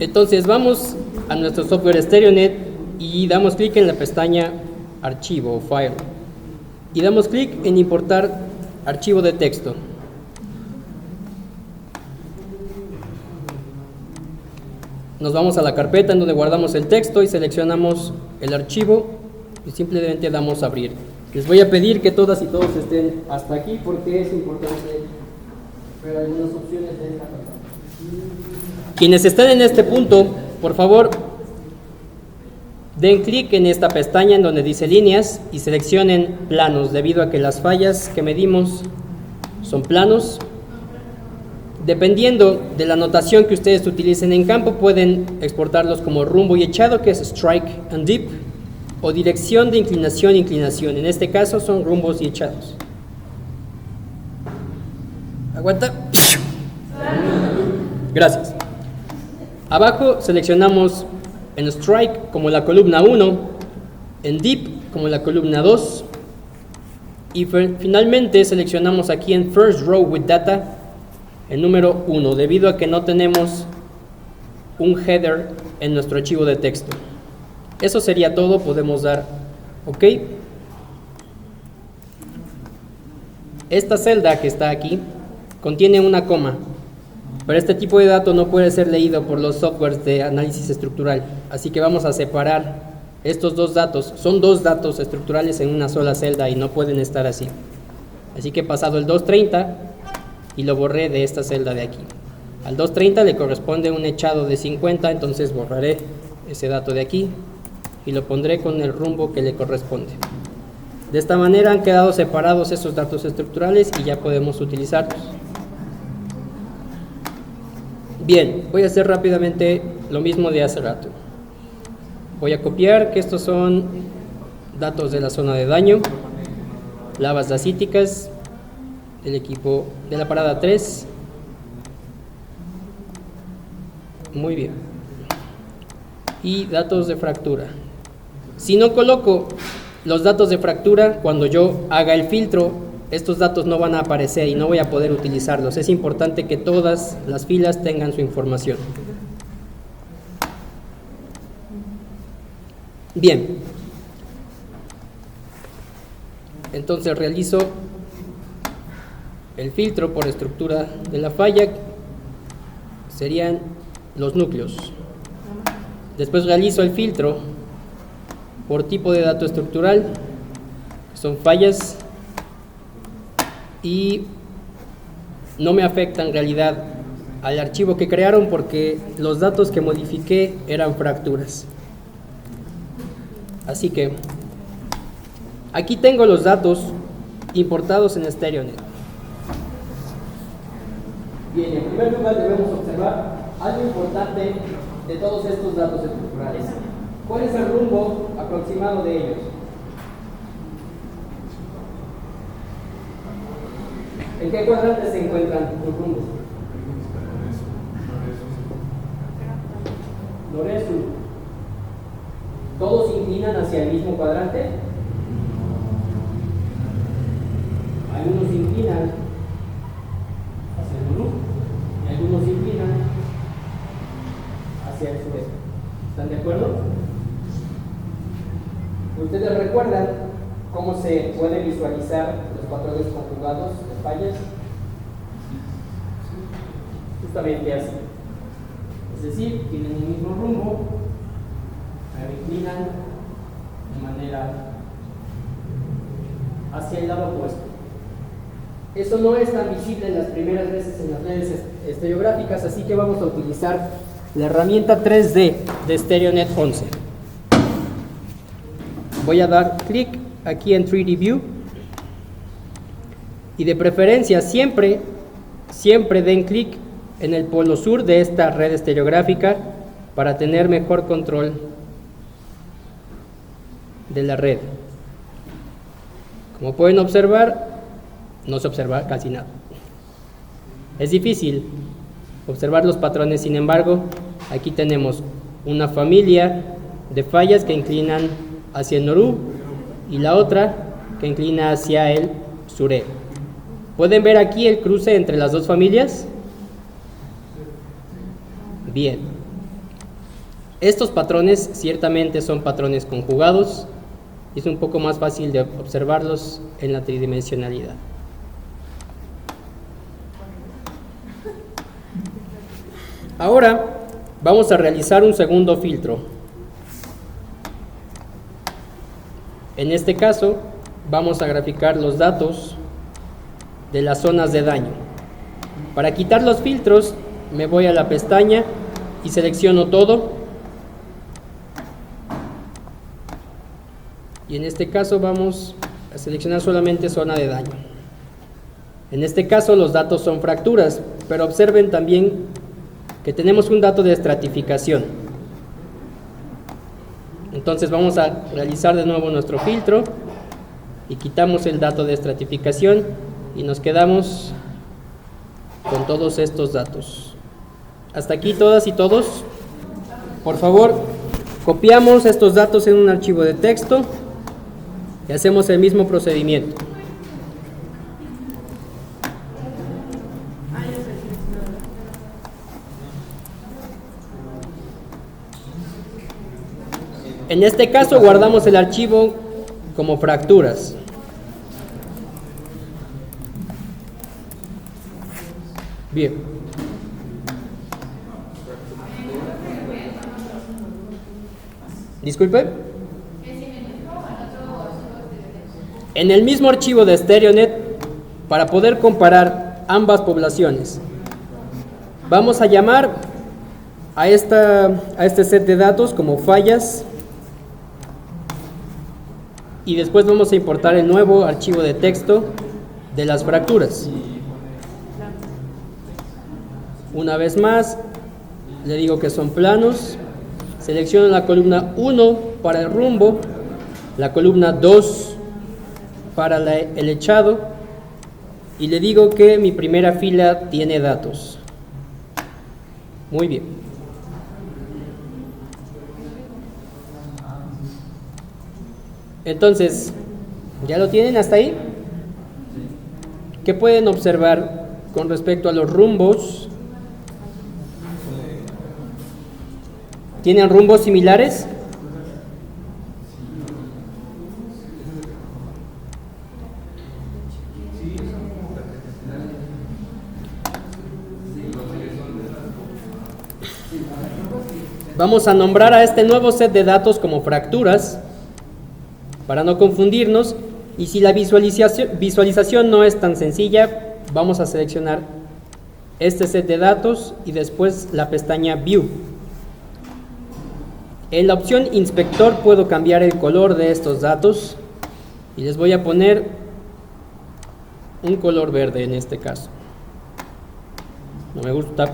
Entonces vamos a nuestro software StereoNet y damos clic en la pestaña Archivo o File y damos clic en Importar archivo de texto. Nos vamos a la carpeta en donde guardamos el texto y seleccionamos el archivo y simplemente damos Abrir. Les voy a pedir que todas y todos estén hasta aquí porque es importante ver algunas opciones de esta pantalla. Quienes están en este punto, por favor, den clic en esta pestaña en donde dice líneas y seleccionen planos, debido a que las fallas que medimos son planos. Dependiendo de la notación que ustedes utilicen en campo, pueden exportarlos como rumbo y echado, que es strike and dip, o dirección de inclinación e inclinación. En este caso son rumbos y echados. Aguanta. Gracias. Abajo seleccionamos en strike como la columna 1, en dip como la columna 2 y finalmente seleccionamos aquí en first row with data el número 1, debido a que no tenemos un header en nuestro archivo de texto. Eso sería todo, podemos dar OK. Esta celda que está aquí contiene una coma, pero este tipo de dato no puede ser leído por los softwares de análisis estructural, así que vamos a separar estos dos datos. Son dos datos estructurales en una sola celda y no pueden estar así. Así que he pasado el 230 y lo borré de esta celda de aquí. Al 230 le corresponde un echado de 50, entonces borraré ese dato de aquí y lo pondré con el rumbo que le corresponde. De esta manera han quedado separados esos datos estructurales y ya podemos utilizarlos. Bien, voy a hacer rápidamente lo mismo de hace rato. Voy a copiar que estos son datos de la zona de daño, lavas dacíticas del equipo de la parada 3. Muy bien. Y datos de fractura. Si no coloco los datos de fractura, cuando yo haga el filtro, estos datos no van a aparecer y no voy a poder utilizarlos. Es importante que todas las filas tengan su información. Bien. Entonces realizo el filtro por estructura de la falla, serían los núcleos. Después realizo el filtro por tipo de dato estructural, que son fallas, y no me afecta en realidad al archivo que crearon porque los datos que modifiqué eran fracturas. Así que aquí tengo los datos importados en StereoNet. Bien, en primer lugar debemos observar algo importante de todos estos datos estructurales. ¿Cuál es el rumbo aproximado de ellos? ¿En qué cuadrante se encuentran los rumbos? Noreste-sur. ¿Todos se inclinan hacia el mismo cuadrante? Algunos se inclinan hacia el sur y algunos se inclinan hacia el sureste. ¿Están de acuerdo? ¿Ustedes recuerdan cómo se puede visualizar los patrones conjugados de fallas? Justamente así. Es decir, tienen el mismo rumbo, pero inclinan de manera hacia el lado opuesto. Eso no es tan visible en las primeras veces en las redes estereográficas, así que vamos a utilizar la herramienta 3D de StereoNet 11. Voy a dar clic aquí en 3D View y de preferencia siempre den clic en el polo sur de esta red estereográfica para tener mejor control de la red. Como pueden observar, no se observa casi nada. Es difícil observar los patrones, sin embargo, aquí tenemos una familia de fallas que inclinan hacia el norú y la otra que inclina hacia el suré. ¿Pueden ver aquí el cruce entre las dos familias? Bien. Estos patrones ciertamente son patrones conjugados y es un poco más fácil de observarlos en la tridimensionalidad. Ahora vamos a realizar un segundo filtro. En este caso vamos a graficar los datos de las zonas de daño. Para quitar los filtros me voy a la pestaña y selecciono todo. Y en este caso vamos a seleccionar solamente zona de daño. En este caso los datos son fracturas, pero observen también que tenemos un dato de estratificación. Entonces vamos a realizar de nuevo nuestro filtro y quitamos el dato de estratificación y nos quedamos con todos estos datos. Hasta aquí todas y todos. Por favor, copiamos estos datos en un archivo de texto y hacemos el mismo procedimiento. En este caso guardamos el archivo como fracturas. Bien. Disculpe. En el mismo archivo de StereoNet, para poder comparar ambas poblaciones, vamos a llamar a este set de datos como fallas y después vamos a importar el nuevo archivo de texto de las fracturas. Una vez más, le digo que son planos. Selecciono la columna 1 para el rumbo, la columna 2 para el echado y le digo que mi primera fila tiene datos. Muy bien. Entonces, ¿ya lo tienen hasta ahí? ¿Qué pueden observar con respecto a los rumbos? ¿Tienen rumbos similares? Vamos a nombrar a este nuevo set de datos como fracturas para no confundirnos, y si la visualización no es tan sencilla, vamos a seleccionar este set de datos y después la pestaña View. En la opción Inspector puedo cambiar el color de estos datos y les voy a poner un color verde en este caso. No me gusta,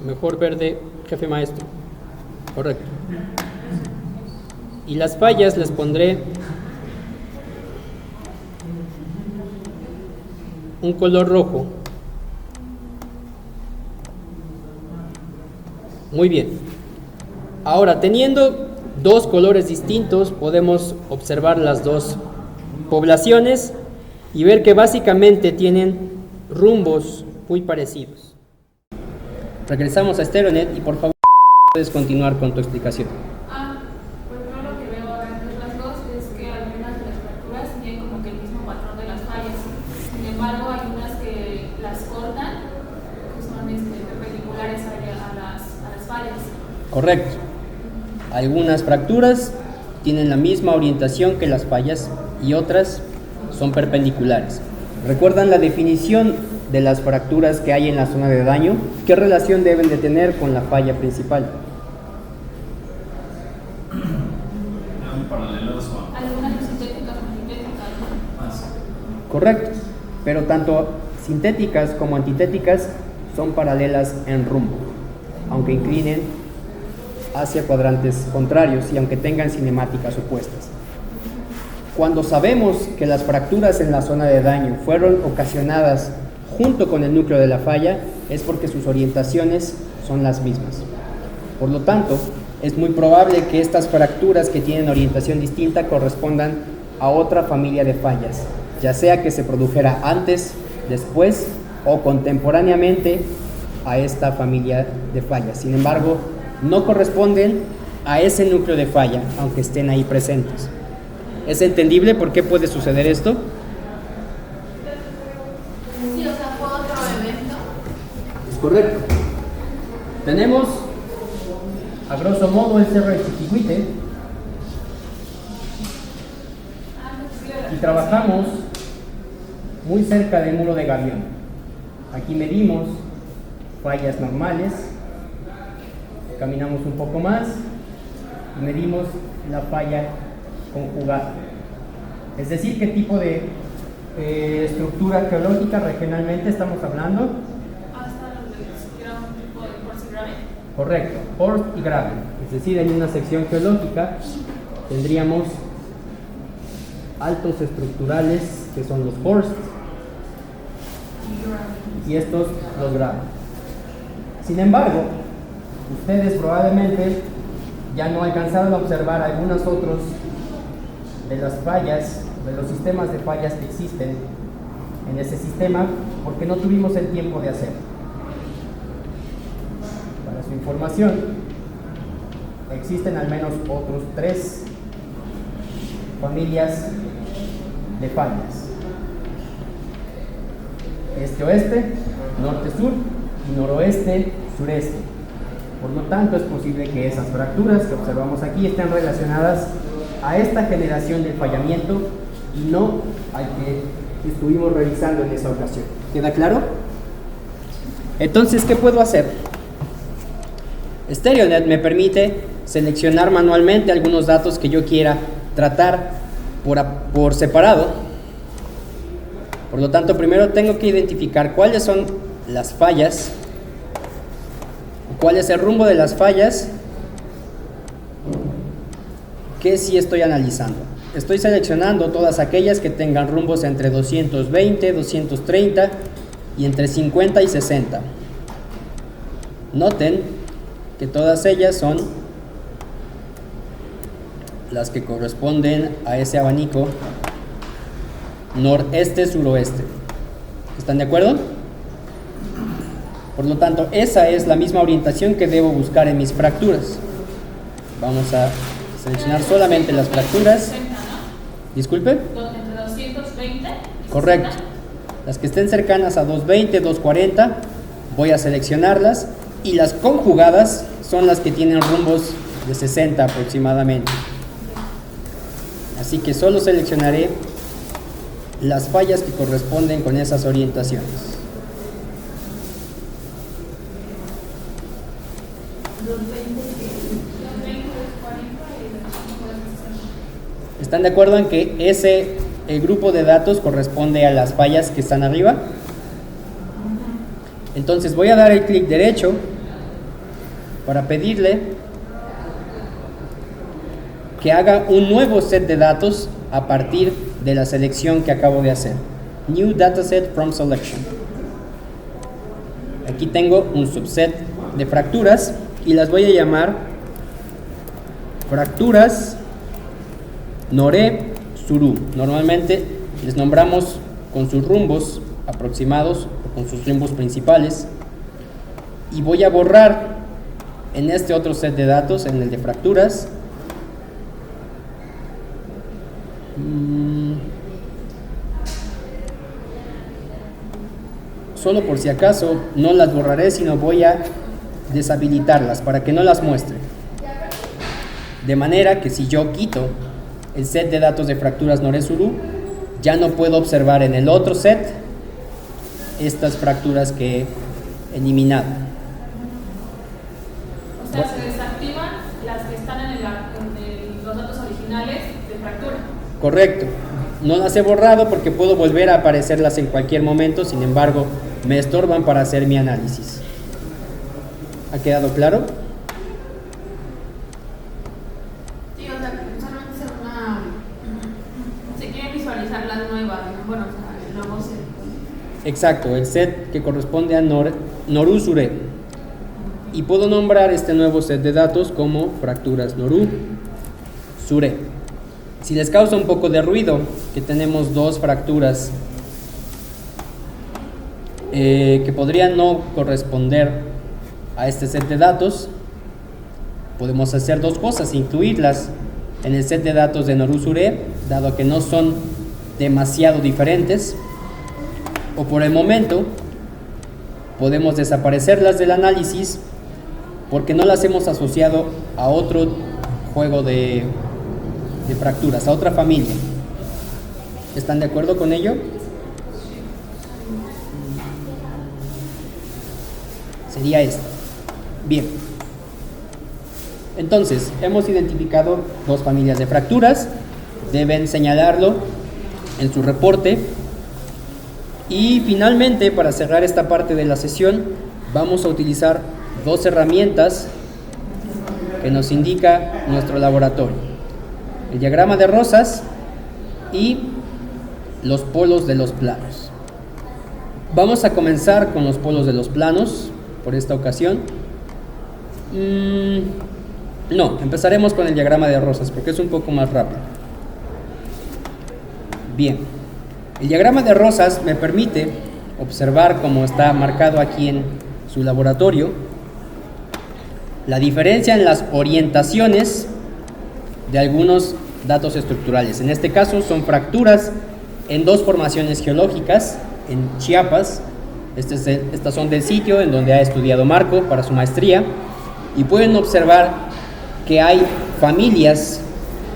mejor verde, jefe maestro. Correcto. Y las fallas les pondré un color rojo. Muy bien. Ahora, teniendo dos colores distintos, podemos observar las dos poblaciones y ver que básicamente tienen rumbos muy parecidos. Regresamos a StereoNet y por favor puedes continuar con tu explicación. Pues yo lo que veo ahora entre las dos es que algunas de las fracturas tienen como que el mismo patrón de las fallas. Sin embargo, hay unas que las cortan, que son perpendiculares a las fallas. Correcto. Algunas fracturas tienen la misma orientación que las fallas y otras son perpendiculares. ¿Recuerdan la definición de las fracturas que hay en la zona de daño? ¿Qué relación deben de tener con la falla principal? Algunas sintéticas o antitéticas. Correcto, pero tanto sintéticas como antitéticas son paralelas en rumbo, aunque inclinen hacia cuadrantes contrarios y aunque tengan cinemáticas opuestas. Cuando sabemos que las fracturas en la zona de daño fueron ocasionadas junto con el núcleo de la falla, es porque sus orientaciones son las mismas. Por lo tanto, es muy probable que estas fracturas que tienen orientación distinta correspondan a otra familia de fallas, ya sea que se produjera antes, después o contemporáneamente a esta familia de fallas. Sin embargo, no corresponden a ese núcleo de falla, aunque estén ahí presentes. ¿Es entendible por qué puede suceder esto? Sí, o sea, fue otro evento. Es correcto. Tenemos, a grosso modo, el cerro de Chiquihuite y trabajamos muy cerca del muro de Gavión. Aquí medimos fallas normales, caminamos un poco más y medimos la falla conjugada. Es decir, qué tipo de estructura geológica regionalmente estamos hablando. Hasta donde era un tipo de horse gravel. Correcto, horst y gravel. Es decir, en una sección geológica tendríamos altos estructurales, que son los horst, y estos los gravel. Sin embargo, ustedes probablemente ya no alcanzaron a observar algunos otros de las fallas, de los sistemas de fallas que existen en ese sistema, porque no tuvimos el tiempo de hacerlo. Para su información, existen al menos otros 3 familias de fallas: este-oeste, norte-sur y noroeste-sureste. Por lo tanto, es posible que esas fracturas que observamos aquí estén relacionadas a esta generación del fallamiento y no al que estuvimos revisando en esa ocasión. ¿Queda claro? Entonces, ¿qué puedo hacer? StereoNet me permite seleccionar manualmente algunos datos que yo quiera tratar por separado. Por lo tanto, primero tengo que identificar cuáles son las fallas, cuál es el rumbo de las fallas que sí estoy analizando. Estoy seleccionando todas aquellas que tengan rumbos entre 220, 230 y entre 50 y 60. Noten que todas ellas son las que corresponden a ese abanico noreste-suroeste. ¿Están de acuerdo? Por lo tanto, esa es la misma orientación que debo buscar en mis fracturas. Vamos a seleccionar solamente las fracturas. 60, ¿no? Disculpe. Entre 220 y Correcto. 60. Las que estén cercanas a 220, 240, voy a seleccionarlas, y las conjugadas son las que tienen rumbos de 60 aproximadamente. Así que solo seleccionaré las fallas que corresponden con esas orientaciones. ¿Están de acuerdo en que el grupo de datos corresponde a las fallas que están arriba? Entonces voy a dar el clic derecho para pedirle que haga un nuevo set de datos a partir de la selección que acabo de hacer. New Dataset from Selection. Aquí tengo un subset de fracturas y las voy a llamar fracturas Noré-Surú. Normalmente les nombramos con sus rumbos aproximados o con sus rumbos principales, y voy a borrar en este otro set de datos, en el de fracturas, solo por si acaso no las borraré, sino voy a deshabilitarlas para que no las muestre, de manera que si yo quito el set de datos de fracturas Noré-Surú, ya no puedo observar en el otro set estas fracturas que he eliminado. O sea, se desactivan las que están en los datos originales de fractura. Correcto. No las he borrado porque puedo volver a aparecerlas en cualquier momento, sin embargo, me estorban para hacer mi análisis. ¿Ha quedado claro? Sí, o sea, solamente es una... Se quiere visualizar las nuevas, ¿no? Bueno, o sea, el nuevo set. Exacto, el set que corresponde a Norú-Suré. Y puedo nombrar este nuevo set de datos como fracturas Norú-Suré. Si les causa un poco de ruido que tenemos dos fracturas que podrían no corresponder a este set de datos, podemos hacer dos cosas: incluirlas en el set de datos de Norusure, dado que no son demasiado diferentes, o por el momento podemos desaparecerlas del análisis porque no las hemos asociado a otro juego de fracturas, a otra familia. ¿Están de acuerdo con ello? Sería esto. Bien. Entonces, hemos identificado dos familias de fracturas. Deben señalarlo en su reporte. Y finalmente, para cerrar esta parte de la sesión, vamos a utilizar dos herramientas que nos indica nuestro laboratorio: el diagrama de Rosas y los polos de los planos. Vamos a comenzar con los polos de los planos por esta ocasión. No, empezaremos con el diagrama de Rosas porque es un poco más rápido. Bien, el diagrama de Rosas me permite observar, como está marcado aquí en su laboratorio, la diferencia en las orientaciones de algunos datos estructurales. En este caso son fracturas en dos formaciones geológicas en Chiapas. Estas son del sitio en donde ha estudiado Marco para su maestría, y pueden observar que hay familias,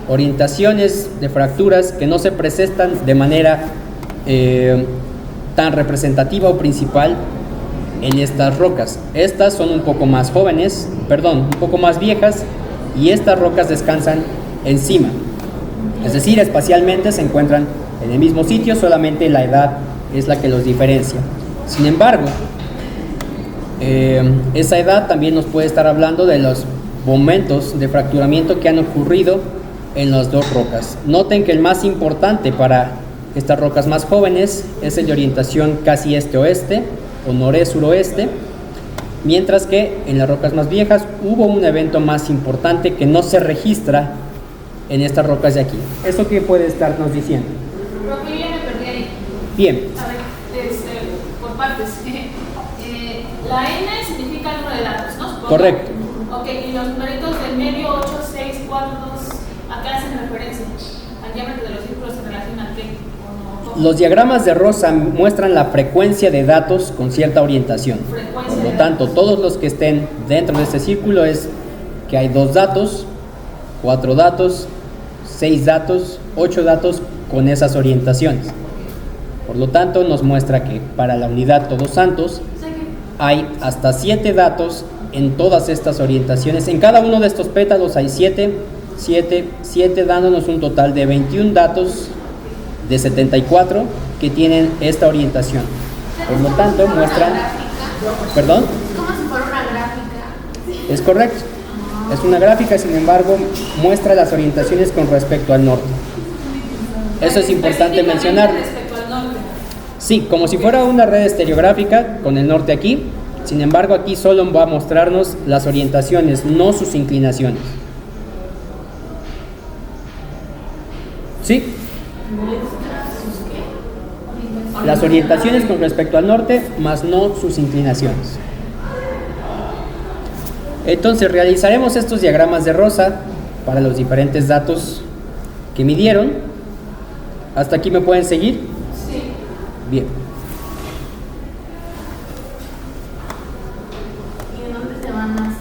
orientaciones de fracturas que no se presentan de manera tan representativa o principal en estas rocas. Estas son un poco más un poco más viejas, y estas rocas descansan encima, es decir, espacialmente se encuentran en el mismo sitio, solamente la edad es la que los diferencia. Sin embargo, esa edad también nos puede estar hablando de los momentos de fracturamiento que han ocurrido en las dos rocas. Noten que el más importante para estas rocas más jóvenes es el de orientación casi este-oeste o noreste-suroeste, mientras que en las rocas más viejas hubo un evento más importante que no se registra en estas rocas de aquí. ¿Eso qué puede estarnos diciendo? Profe, ya me perdí ahí. Bien. A ver, por partes. La N significa el número de datos, ¿no? Correcto. Ok, y los numeritos del medio 8, 6, 4, 2, ¿a qué hacen referencia? ¿Al diámetro de los círculos en relación a qué? ¿O no? Los diagramas de Rosa muestran la frecuencia de datos con cierta orientación. Por lo tanto, todos los que estén dentro de este círculo es que hay 2 datos, 4 datos, 6 datos, 8 datos con esas orientaciones. Por lo tanto, nos muestra que para la unidad Todos Santos hay hasta 7 datos en todas estas orientaciones. En cada uno de estos pétalos hay 7, dándonos un total de 21 datos de 74 que tienen esta orientación. Por lo tanto, muestran... ¿Perdón? Es como si fuera una gráfica. Es correcto. Es una gráfica, sin embargo, muestra las orientaciones con respecto al norte. Eso es importante mencionarlo. Respecto al norte. Sí, como si fuera una red estereográfica con el norte aquí. Sin embargo, aquí solo va a mostrarnos las orientaciones, no sus inclinaciones. ¿Sí? Las orientaciones con respecto al norte, más no sus inclinaciones. Entonces realizaremos estos diagramas de Rosa para los diferentes datos que midieron. ¿Hasta aquí me pueden seguir? Sí. Bien. ¿Y en dónde se van a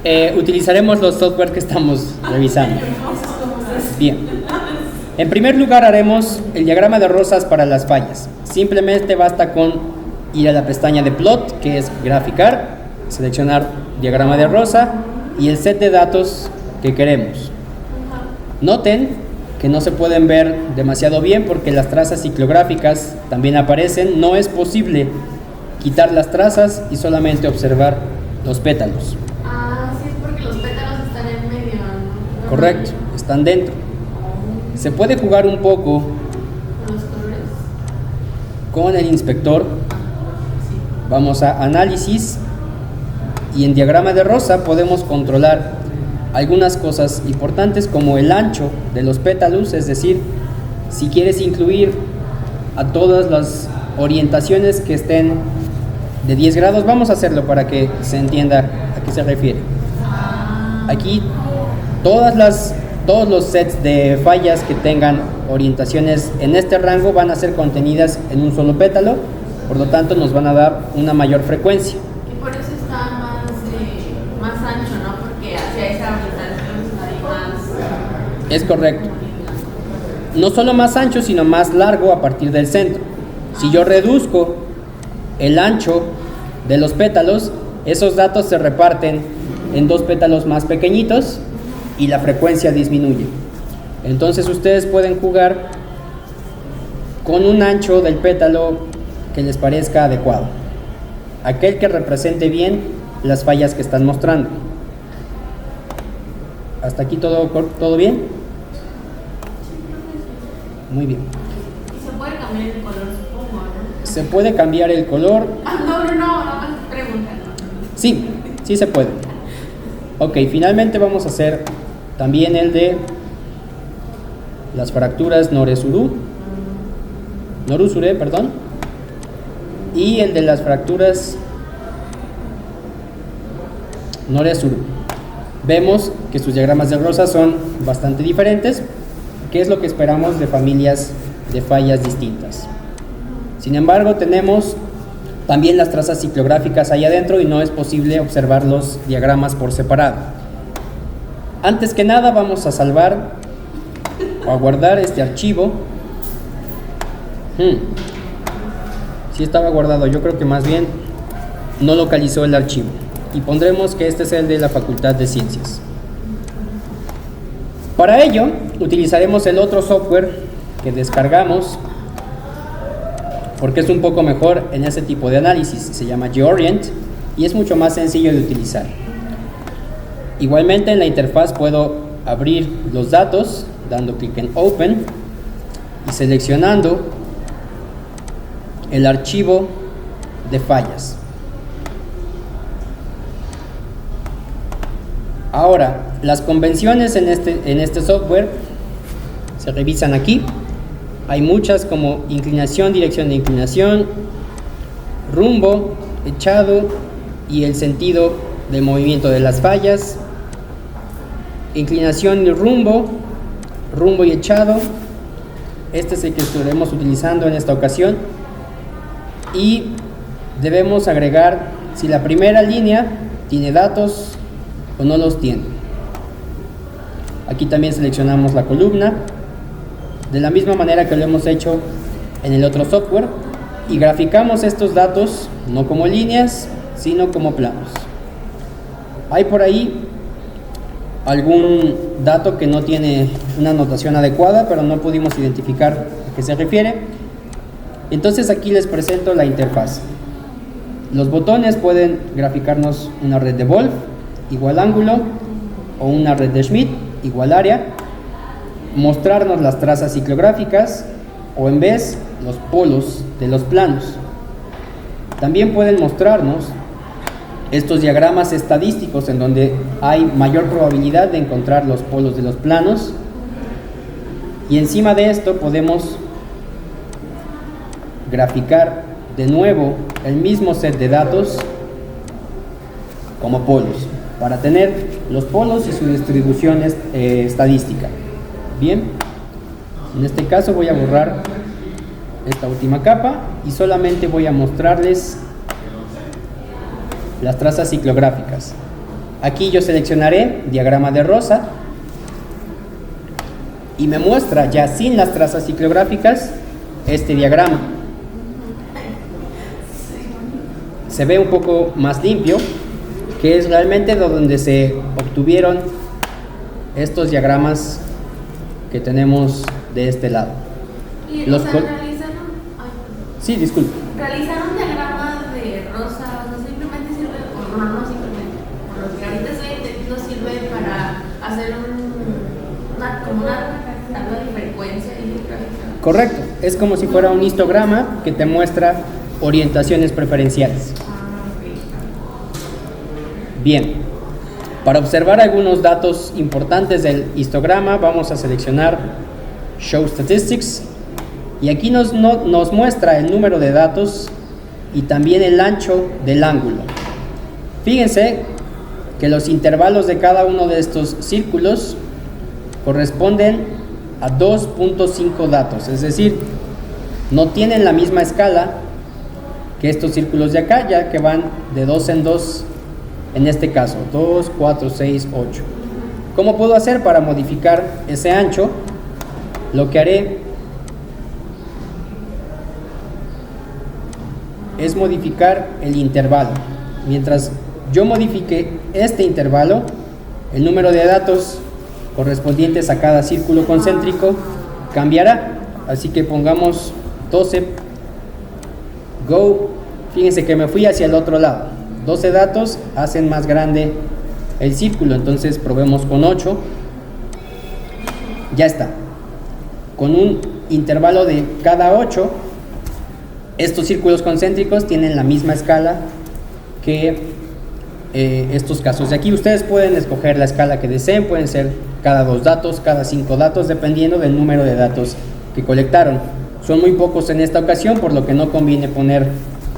hacer? Utilizaremos los software que estamos revisando. Bien. En primer lugar haremos el diagrama de Rosas para las fallas. Simplemente basta con ir a la pestaña de plot, que es graficar, seleccionar diagrama de Rosa y el set de datos que queremos. Noten que no se pueden ver demasiado bien porque las trazas ciclográficas también aparecen. No es posible quitar las trazas y solamente observar los pétalos. Ah, sí, es porque los pétalos están en medio, ¿no? Correcto, están dentro. Se puede jugar un poco ¿Con los colores? con el inspector. Vamos a análisis y en diagrama de Rosa podemos controlar algunas cosas importantes como el ancho de los pétalos, es decir, si quieres incluir a todas las orientaciones que estén de 10 grados. Vamos a hacerlo para que se entienda a qué se refiere. Aquí todos los sets de fallas que tengan orientaciones en este rango van a ser contenidas en un solo pétalo, por lo tanto nos van a dar una mayor frecuencia. Y por eso está más ancho, ¿no? Porque hacia esa orientación hay más... Es correcto. No solo más ancho, sino más largo a partir del centro. Si yo reduzco el ancho de los pétalos, esos datos se reparten en dos pétalos más pequeñitos y la frecuencia disminuye. Entonces ustedes pueden jugar con un ancho del pétalo que les parezca adecuado, aquel que represente bien las fallas que están mostrando. ¿Hasta aquí todo bien? Muy bien. Y se puede cambiar el color, supongo, ¿no? Se puede cambiar el color. No, más preguntas. Sí se puede. Ok, finalmente vamos a hacer también el de las fracturas norusure, y el de las fracturas noresuru. Vemos que sus diagramas de Rosa son bastante diferentes, que es lo que esperamos de familias de fallas distintas. Sin embargo, tenemos también las trazas ciclográficas ahí adentro y no es posible observar los diagramas por separado. Antes que nada vamos a salvar o a guardar este archivo. Sí estaba guardado, yo creo que más bien no localizó el archivo. Y pondremos que este es el de la Facultad de Ciencias. Para ello, utilizaremos el otro software que descargamos, porque es un poco mejor en ese tipo de análisis. Se llama GeoOrient y es mucho más sencillo de utilizar. Igualmente en la interfaz puedo abrir los datos dando clic en Open y seleccionando el archivo de fallas. Ahora, las convenciones en este software se revisan aquí. Hay muchas como inclinación, dirección de inclinación, rumbo, echado y el sentido del movimiento de las fallas, inclinación y rumbo y echado. Este es el que estaremos utilizando en esta ocasión y debemos agregar si la primera línea tiene datos o no los tiene. Aquí también seleccionamos la columna de la misma manera que lo hemos hecho en el otro software y graficamos estos datos no como líneas sino como planos. Hay por ahí algún dato que no tiene una notación adecuada, pero no pudimos identificar a qué se refiere. Entonces aquí les presento la interfaz. Los botones pueden graficarnos una red de Wolf igual ángulo o una red de Schmidt igual área, mostrarnos las trazas ciclográficas o en vez los polos de los planos. También pueden mostrarnos estos diagramas estadísticos en donde hay mayor probabilidad de encontrar los polos de los planos y encima de esto podemos graficar de nuevo el mismo set de datos como polos para tener los polos y su distribución estadística. Bien, en este caso voy a borrar esta última capa y solamente voy a mostrarles las trazas ciclográficas. Aquí yo seleccionaré diagrama de Rosa y me muestra ya sin las trazas ciclográficas este diagrama. Se ve un poco más limpio, que es realmente de donde se obtuvieron estos diagramas que tenemos de este lado. Y Realizaron un diagrama de Rosa, no simplemente sirve, no simplemente, por lo que ahorita estoy entendiendo, sirve para hacer como una tabla de frecuencia y gráfica. Correcto, es como si fuera un histograma que te muestra orientaciones preferenciales. Bien, para observar algunos datos importantes del histograma vamos a seleccionar Show Statistics Y aquí nos muestra el número de datos y también el ancho del ángulo. Fíjense que los intervalos de cada uno de estos círculos corresponden a 2.5 datos, es decir, no tienen la misma escala que estos círculos de acá, ya que van de 2 en 2, en este caso, 2, 4, 6, 8. ¿Cómo puedo hacer para modificar ese ancho? Lo que haré es modificar el intervalo. Mientras yo modifique este intervalo, el número de datos correspondientes a cada círculo concéntrico cambiará. Así que pongamos 12, go. Fíjense que me fui hacia el otro lado. 12 datos hacen más grande el círculo, entonces probemos con 8. Ya está. Con un intervalo de cada 8, estos círculos concéntricos tienen la misma escala que estos casos de aquí. Ustedes pueden escoger la escala que deseen, pueden ser cada 2 datos, cada 5 datos, dependiendo del número de datos que colectaron. Son muy pocos en esta ocasión, por lo que no conviene poner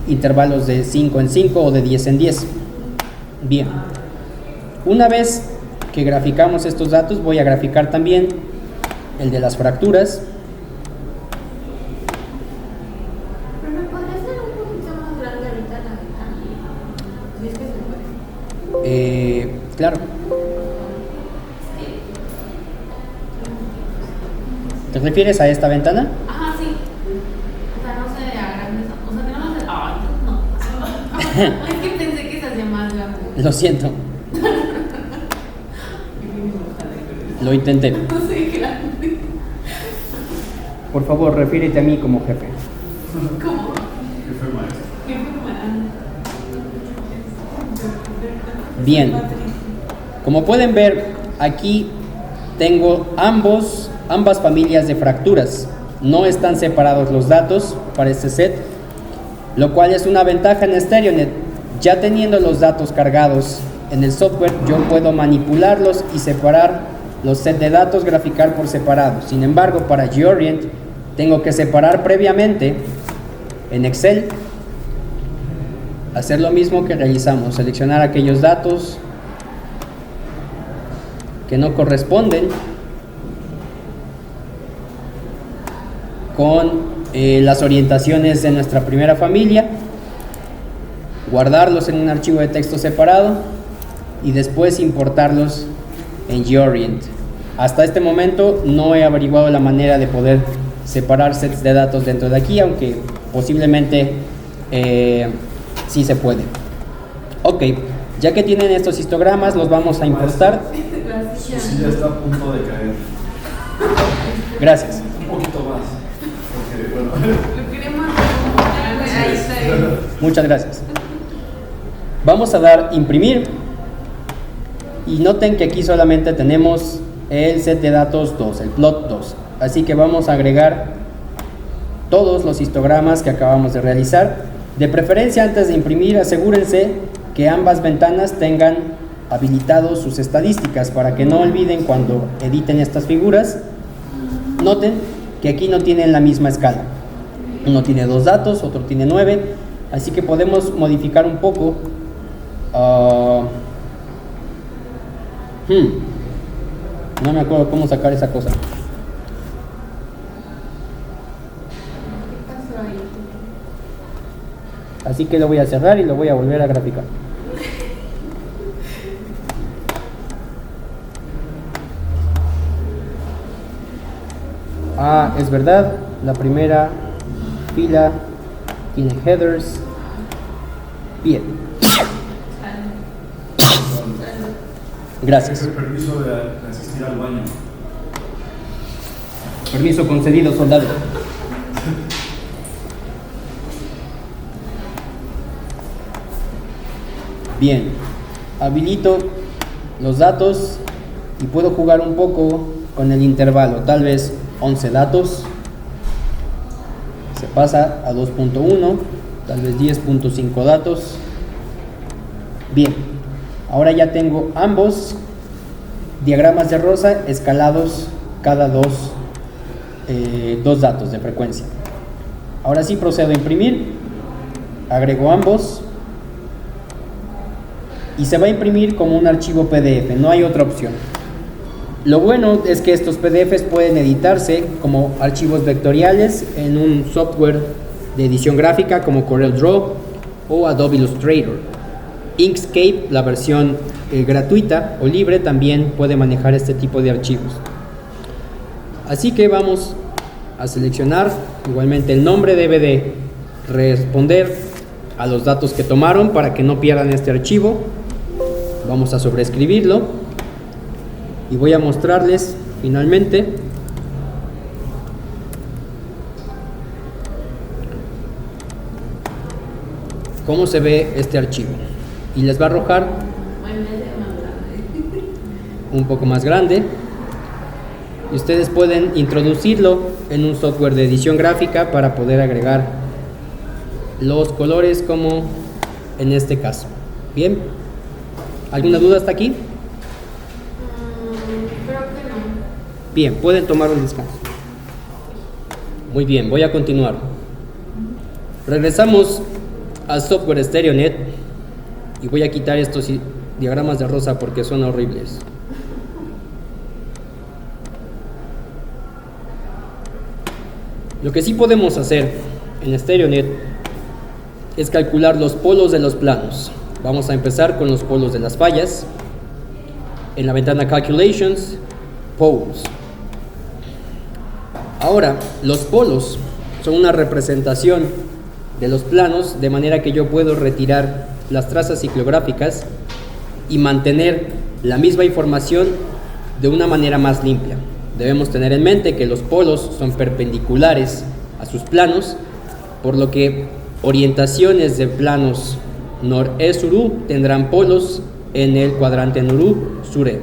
intervalos de 5 en 5 o de 10 en 10. Bien, una vez que graficamos estos datos, voy a graficar también el de las fracturas. Pero me podría hacer un poquito más grande ahorita la ventana. Si es que se puede. Claro. ¿Te refieres a esta ventana? Ajá, sí. O sea, no se agrande. O sea, que no se. Ay, no. Es que pensé que se hacía más grande. Lo siento. Lo intenté. No sé, grande. Por favor, refiérete a mí como jefe. ¿Cómo? Jefe maestro. ¿Qué fue? Bien. Como pueden ver, aquí tengo ambas familias de fracturas. No están separados los datos para este set, lo cual es una ventaja en StereoNet. Ya teniendo los datos cargados en el software, yo puedo manipularlos y separar los sets de datos, graficar por separado. Sin embargo, para GeoOrient tengo que separar previamente en Excel, hacer lo mismo que realizamos, seleccionar aquellos datos que no corresponden con las orientaciones de nuestra primera familia, guardarlos en un archivo de texto separado y después importarlos en GeoOrient. Hasta este momento no he averiguado la manera de poder separar sets de datos dentro de aquí, aunque posiblemente sí se puede. Ok, ya que tienen estos histogramas, los vamos a importar. Su silla está a punto de caer. Gracias. Un poquito más. Porque, bueno. Lo queremos. Ahí está. Muchas gracias. Vamos a dar imprimir y noten que aquí solamente tenemos el set de datos 2, el plot 2. Así que vamos a agregar todos los histogramas que acabamos de realizar. De preferencia, antes de imprimir, asegúrense que ambas ventanas tengan habilitados sus estadísticas para que no olviden cuando editen estas figuras. Noten que aquí no tienen la misma escala. Uno tiene 2 datos, otro tiene 9, así que podemos modificar un poco. No me acuerdo cómo sacar esa cosa. ¿Qué pasó ahí? Así que lo voy a cerrar y lo voy a volver a graficar. Ah, es verdad, la primera fila tiene headers. Bien. Gracias. Permiso de asistir al baño. Permiso concedido, soldado. Bien, habilito los datos y puedo jugar un poco con el intervalo, tal vez 11 datos, se pasa a 2.1, tal vez 10.5 datos. Bien, ahora ya tengo ambos diagramas de Rosa escalados cada 2 dos datos de frecuencia. Ahora sí procedo a imprimir, agrego ambos y se va a imprimir como un archivo PDF, no hay otra opción. Lo bueno es que estos PDFs pueden editarse como archivos vectoriales en un software de edición gráfica como CorelDRAW o Adobe Illustrator. Inkscape, la versión gratuita o libre, también puede manejar este tipo de archivos. Así que vamos a seleccionar, igualmente el nombre debe de responder a los datos que tomaron para que no pierdan este archivo. Vamos a sobreescribirlo y voy a mostrarles finalmente cómo se ve este archivo, y les va a arrojar un poco más grande y ustedes pueden introducirlo en un software de edición gráfica para poder agregar los colores como en este caso. Bien, ¿alguna duda hasta aquí? Creo que no. Bien, pueden tomar un descanso. Muy bien, voy a continuar. Regresamos al software StereoNet y voy a quitar estos diagramas de rosa porque son horribles. Lo que sí podemos hacer en StereoNet es calcular los polos de los planos. Vamos a empezar con los polos de las fallas. En la ventana Calculations, Poles. Ahora, los polos son una representación de los planos, de manera que yo puedo retirar las trazas ciclográficas y mantener la misma información de una manera más limpia. Debemos tener en mente que los polos son perpendiculares a sus planos, por lo que orientaciones de planos nor-e-sur-u tendrán polos en el cuadrante nor-u-sur-e.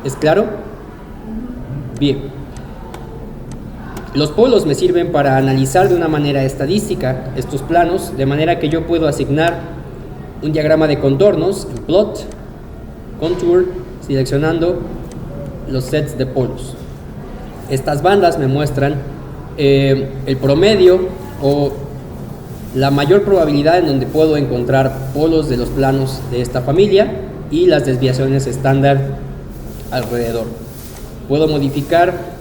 ¿Es claro? Bien. Los polos me sirven para analizar de una manera estadística estos planos, de manera que yo puedo asignar un diagrama de contornos en Plot, Contour, seleccionando los sets de polos. Estas bandas me muestran el promedio o la mayor probabilidad en donde puedo encontrar polos de los planos de esta familia y las desviaciones estándar alrededor. Puedo modificar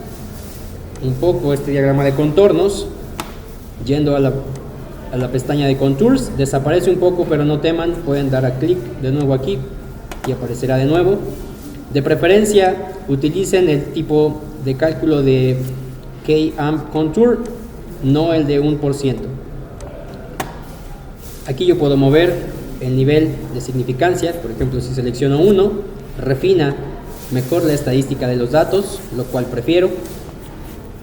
un poco este diagrama de contornos yendo a la pestaña de Contours. Desaparece un poco, pero no teman, pueden dar a clic de nuevo aquí y aparecerá de nuevo. De preferencia utilicen el tipo de cálculo de K-Amp Contour, no el de 1%. Aquí yo puedo mover el nivel de significancia. Por ejemplo, si selecciono 1, refina mejor la estadística de los datos, lo cual prefiero.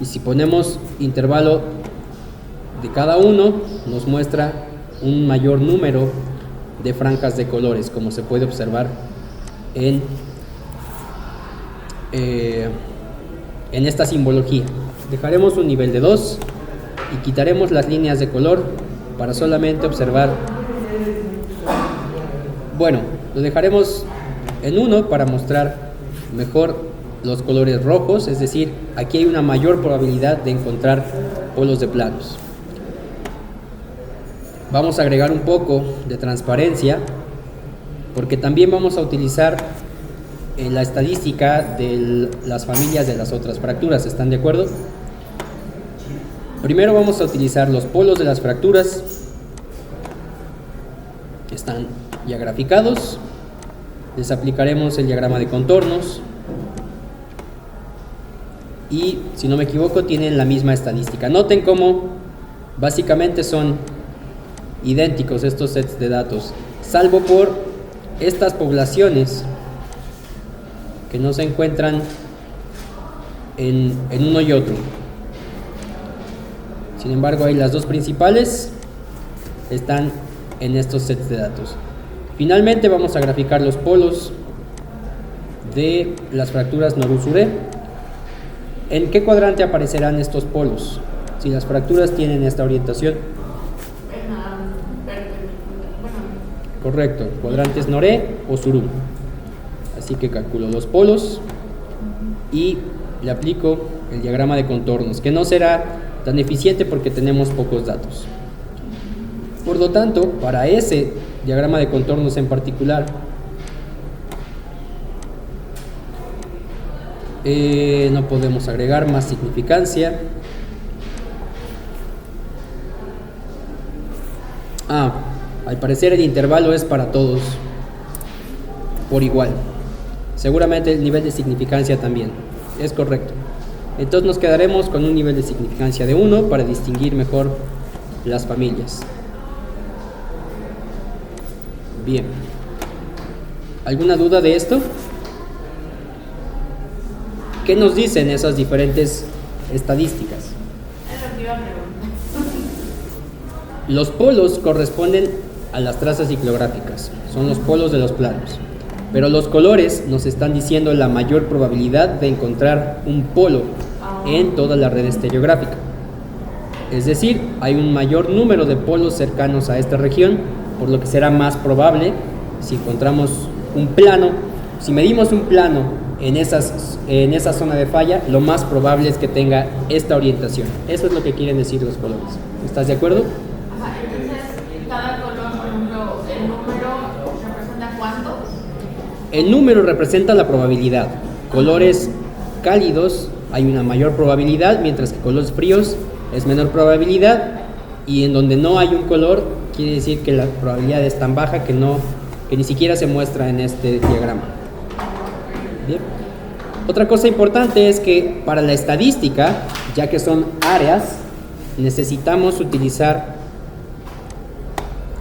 Y si ponemos intervalo de cada uno, nos muestra un mayor número de franjas de colores, como se puede observar en esta simbología. Dejaremos un nivel de 2 y quitaremos las líneas de color para solamente observar. Bueno, lo dejaremos en 1 para mostrar mejor los colores rojos, es decir, aquí hay una mayor probabilidad de encontrar polos de planos. Vamos a agregar un poco de transparencia porque también vamos a utilizar la estadística de las familias de las otras fracturas. ¿Están de acuerdo? Primero vamos a utilizar los polos de las fracturas que están ya graficados. Les aplicaremos el diagrama de contornos y, si no me equivoco, tienen la misma estadística. Noten cómo básicamente son idénticos estos sets de datos, salvo por estas poblaciones que no se encuentran en uno y otro. Sin embargo, ahí las dos principales están en estos sets de datos. Finalmente vamos a graficar los polos de las fracturas nor-u-sur-e. ¿En qué cuadrante aparecerán estos polos si las fracturas tienen esta orientación? Correcto, cuadrantes nor-e o sur-u. Así que calculo los polos y le aplico el diagrama de contornos, que no será tan eficiente porque tenemos pocos datos. Por lo tanto, para ese diagrama de contornos en particular, no podemos agregar más significancia. Al parecer el intervalo es para todos por igual. Seguramente el nivel de significancia también. Es correcto. Entonces nos quedaremos con un nivel de significancia de 1 para distinguir mejor las familias. Bien. ¿Alguna duda de esto? ¿Qué nos dicen esas diferentes estadísticas? Es lo que iba a preguntar. Los polos corresponden a las trazas ciclográficas, son los polos de los planos. Pero los colores nos están diciendo la mayor probabilidad de encontrar un polo en toda la red estereográfica. Es decir, hay un mayor número de polos cercanos a esta región, por lo que será más probable, si encontramos un plano, si medimos un plano en esa zona de falla, lo más probable es que tenga esta orientación. Eso es lo que quieren decir los colores. ¿Estás de acuerdo? Ajá, entonces, cada color, por ejemplo, ¿el número representa cuántos? El número representa la probabilidad. Colores cálidos hay una mayor probabilidad, mientras que colores fríos es menor probabilidad, y en donde no hay un color quiere decir que la probabilidad es tan baja que ni siquiera se muestra en este diagrama. Bien. Otra cosa importante es que para la estadística, ya que son áreas, necesitamos utilizar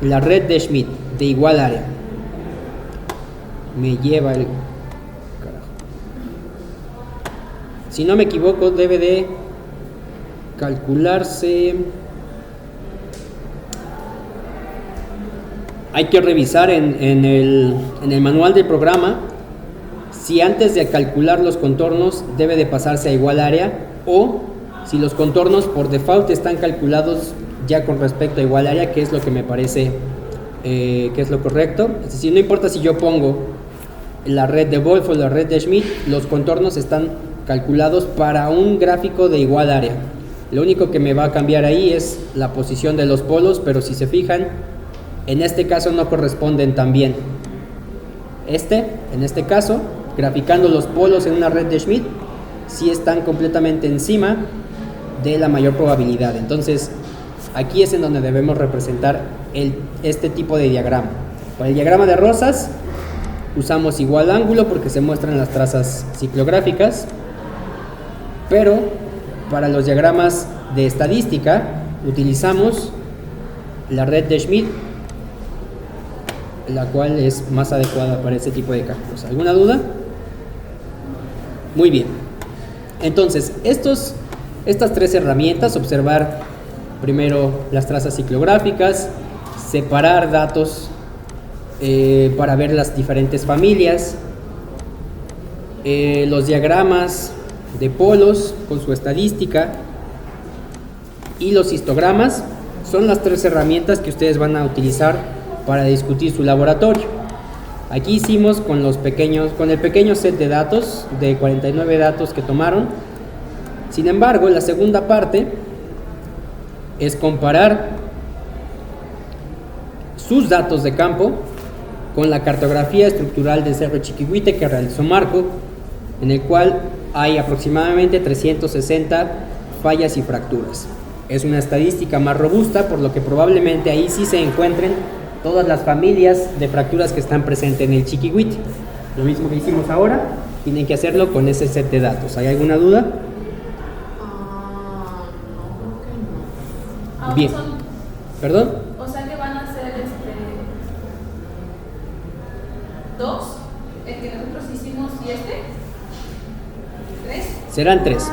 la red de Schmidt de igual área. Me lleva el carajo. Si no me equivoco, debe de calcularse. Hay que revisar en el manual del programa si antes de calcular los contornos debe de pasarse a igual área, o si los contornos por default están calculados ya con respecto a igual área, que es lo que me parece que es lo correcto. Es decir, no importa si yo pongo la red de Wolf o la red de Schmidt, los contornos están calculados para un gráfico de igual área. Lo único que me va a cambiar ahí es la posición de los polos, pero si se fijan, en este caso no corresponden tan bien. En este caso, graficando los polos en una red de Schmidt, sí están completamente encima de la mayor probabilidad. Entonces, aquí es en donde debemos representar este tipo de diagrama. Para el diagrama de rosas, usamos igual ángulo porque se muestran las trazas ciclográficas, pero para los diagramas de estadística, utilizamos la red de Schmidt, la cual es más adecuada para este tipo de cálculos. ¿Alguna duda? Muy bien. Entonces, estas tres herramientas: observar primero las trazas ciclográficas, separar datos para ver las diferentes familias, los diagramas de polos con su estadística y los histogramas, son las tres herramientas que ustedes van a utilizar para discutir su laboratorio. Aquí hicimos con el pequeño set de datos, de 49 datos que tomaron. Sin embargo, la segunda parte es comparar sus datos de campo con la cartografía estructural del Cerro Chiquihuite que realizó Marco, en el cual hay aproximadamente 360 fallas y fracturas. Es una estadística más robusta, por lo que probablemente ahí sí se encuentren todas las familias de fracturas que están presentes en el Chiquihuite. Lo mismo que hicimos ahora, tienen que hacerlo con ese set de datos. ¿Hay alguna duda? No, creo que no. Bien. ¿Perdón? O sea que van a ser dos, el que nosotros hicimos y tres. Serán tres.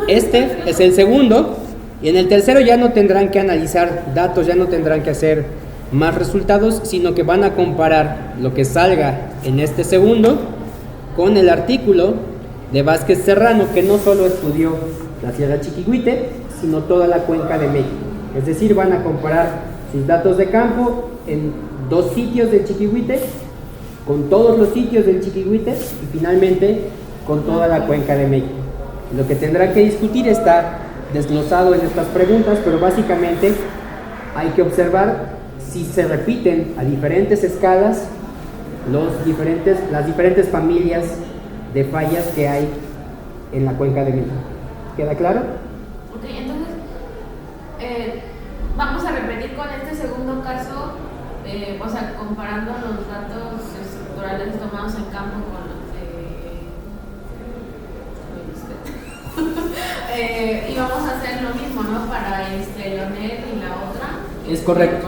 Este es el segundo, y en el tercero ya no tendrán que analizar datos, ya no tendrán que hacer más resultados, sino que van a comparar lo que salga en este segundo con el artículo de Vázquez Serrano, que no solo estudió la Sierra Chiquihuite, sino toda la cuenca de México. Es decir, van a comparar sus datos de campo en 2 sitios del Chiquihuite, con todos los sitios del Chiquihuite y finalmente con toda la cuenca de México. Lo que tendrán que discutir está desglosado en estas preguntas, pero básicamente hay que observar si se repiten a diferentes escalas las diferentes familias de fallas que hay en la cuenca de México. ¿Queda claro? Ok, entonces vamos a repetir con este segundo caso, o sea, comparando los datos estructurales tomados en campo con los y vamos a hacer lo mismo, ¿no? Para Leonel y la otra. Es correcto.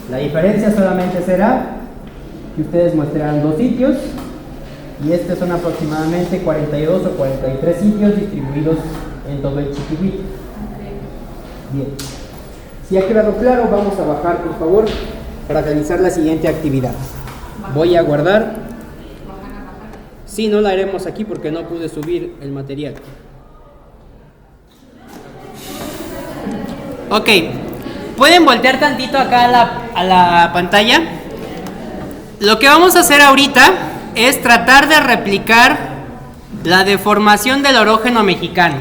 La diferencia solamente será que ustedes muestrarán 2 sitios y estos son aproximadamente 42 o 43 sitios distribuidos en todo el Chiquihuite. Bien. Si ha quedado claro, vamos a bajar, por favor, para realizar la siguiente actividad. Voy a guardar. Sí, no la haremos aquí porque no pude subir el material. Ok, pueden voltear tantito acá a la pantalla. Lo que vamos a hacer ahorita es tratar de replicar la deformación del orógeno mexicano.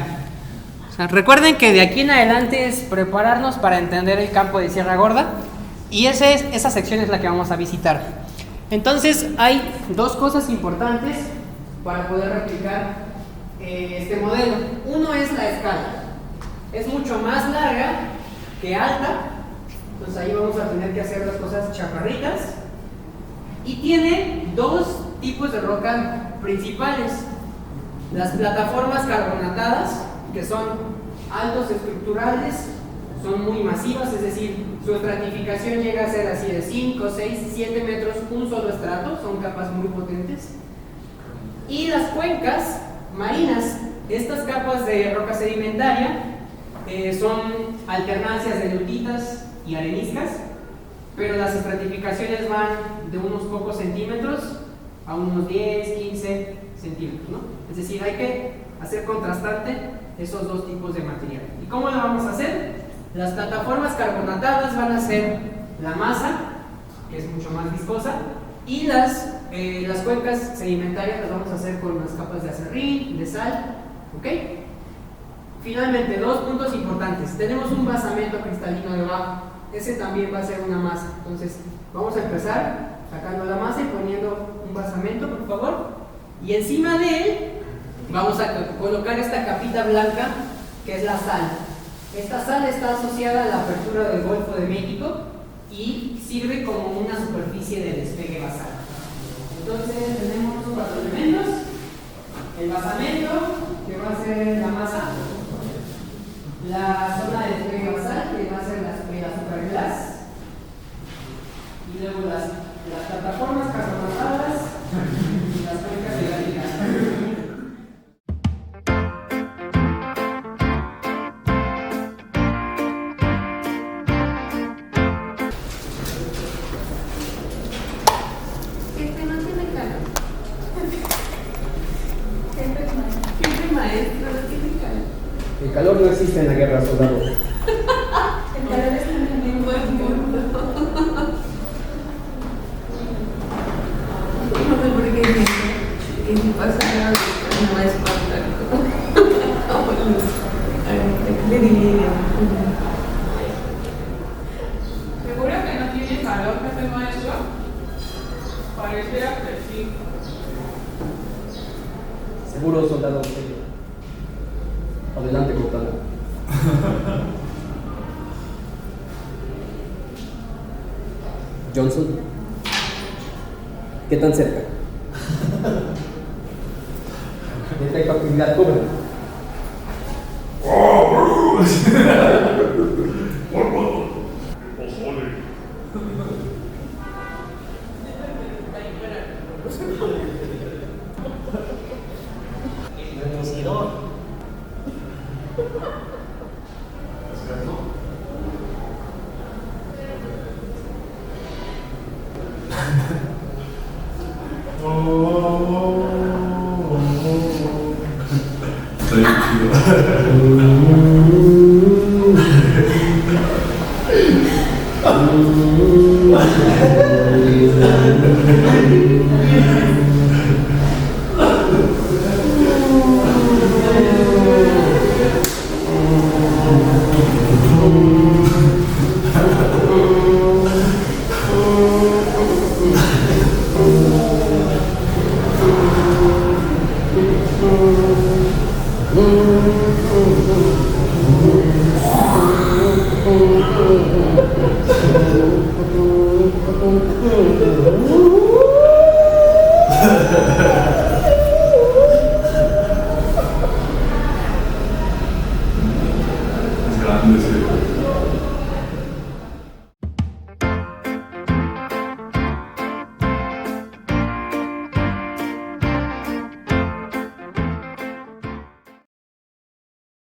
O sea, recuerden que de aquí en adelante es prepararnos para entender el campo de Sierra Gorda y esa sección es la que vamos a visitar. Entonces hay 2 cosas importantes para poder replicar este modelo. Uno es la escala. Es mucho más larga que alta, entonces ahí vamos a tener que hacer las cosas chaparritas. Y tiene 2 tipos de roca principales: las plataformas carbonatadas, que son altos estructurales, son muy masivas, es decir, su estratificación llega a ser así de 5, 6, 7 metros, un solo estrato, son capas muy potentes. Y las cuencas marinas, estas capas de roca sedimentaria, son alternancias de lutitas y areniscas, pero las estratificaciones van de unos pocos centímetros a unos 10, 15 centímetros, ¿no? Es decir, hay que hacer contrastante esos 2 tipos de material. ¿Y cómo lo vamos a hacer? Las plataformas carbonatadas van a ser la masa, que es mucho más viscosa, y las cuencas sedimentarias las vamos a hacer con las capas de acerrín, de sal, ¿ok? Finalmente, 2 puntos importantes. Tenemos un basamento cristalino debajo. Ese también va a ser una masa. Entonces, vamos a empezar sacando la masa y poniendo un basamento, por favor. Y encima de él, vamos a colocar esta capita blanca, que es la sal. Esta sal está asociada a la apertura del Golfo de México y sirve como una superficie de despegue basal. Entonces, tenemos 4 elementos. El basamento, que va a ser la masa. La zona de despegue basal, que va a ser la superglass, y luego las plataformas carbonatadas y las cuencas de granito. No tiene calor. Jefe maestro, no tiene calor. El calor no existe en la guerra, soldado. El calor está en el buen mundo. No sé por qué dice que si pasa algo no va a espantar. Le diría. ¿Seguro que no tiene calor, jefe maestro? Pareciera que sí. Seguro, soldado. Adelante, Cortana. Johnson, ¿qué tan cerca? Detecta actividad, cobra.